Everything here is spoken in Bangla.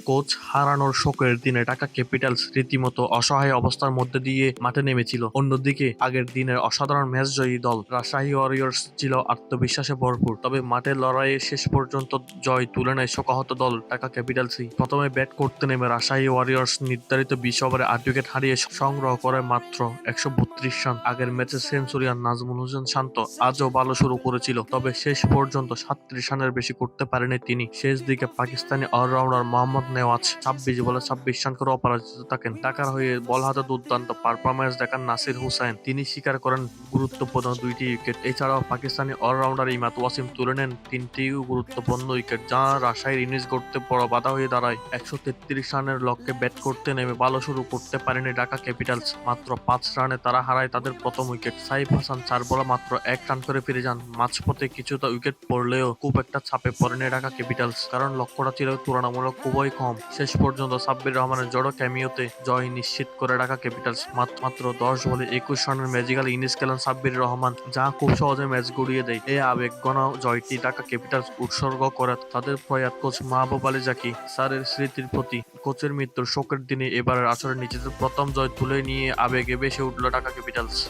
কোচ হারানোর শোকের দিনে ঢাকা ক্যাপিটালস রীতিমতো অসহায় অবস্থার মধ্যে দিয়ে মাঠে নেমেছিল। অন্যদিকে আগের দিনের অসাধারণ ম্যাচ জয়ী দল রাজশাহী ওয়ারিয়র্স ছিল আত্মবিশ্বাসে ভরপুর। তবে মাঠের লড়াইয়ে শেষ পর্যন্ত জয় তুলে নেয় শোকাহত দল ঢাকা ক্যাপিটালসই। প্রথমে ব্যাট করতে নেমে রাজশাহী ওয়ারিয়র্স নির্ধারিত ২০ ওভারে ৮ উইকেট হারিয়ে সংগ্রহ করে মাত্র ১৩২ রান। আগের ম্যাচে সেঞ্চুরিয়ান নাজমুল হোসেন শান্ত আজও ভালো শুরু করেছিল, তবে শেষ পর্যন্ত ৩৭ রানের বেশি করতে পারেনি তিনি। শেষ দিকে পাকিস্তানি অলরাউন্ডার মোহাম্মদ নেওয়াজ ২৬ বলে ২৬ রান করে অপরাজিত থাকেন। ঢাকার হয়ে বল হাতে দুর্দান্ত পারফরম্যান্স দেখান নাসির হুসাইন, তিনি শিকার করেন গুরুত্বপূর্ণ ২টি উইকেট। এছাড়াও পাকিস্তানি অলরাউন্ডার ইমাদ ওয়াসিম তুলে নেন ৩টি গুরুত্বপূর্ণ উইকেট, যা রাজশাহীর ইনিংস গড়তে বড় বাধা হয়ে দাঁড়ায়। ১৩৩ রানের লক্ষ্যে ব্যাট করতে নেমে ভালো শুরু করতে পারেনি ঢাকা ক্যাপিটালস। মাত্র ৫ রানে তারা হারায় তাদের প্রথম উইকেট। সাইফ হাসান ৪ বলে মাত্র ১ রান করে ফিরে যান। মাঝপথে কিছুটা উইকেট পড়লেও খুব একটা চাপে পড়েনি ঢাকা ক্যাপিটালস, কারণ লক্ষ্যটা ছিল তুলনামূলক খুবই কম। শেষ পর্যন্ত সাব্বির রহমানের জড়ো ক্যামিওতে জয় নিশ্চিত করে ঢাকা ক্যাপিটালস। মাত্র ১০ বলে ২১ রানের ম্যাজিক্যাল ইনিংস খেলেন সাব্বির রহমান, যা খুব সহজে ম্যাচ গড়িয়ে দেয়। এই আবেগঘন জয়টি ঢাকা ক্যাপিটালস উৎসর্গ করে তাদের প্রয়াত কোচ মাহবুব আলী জাকি স্যারের স্মৃতির প্রতি। কোচের মৃত্যুর শোকের দিনে এবারের আসরে নিজেদের প্রথম জয় তুলে নিয়ে আবেগে ভেসে উঠল ঢাকা ক্যাপিটালস।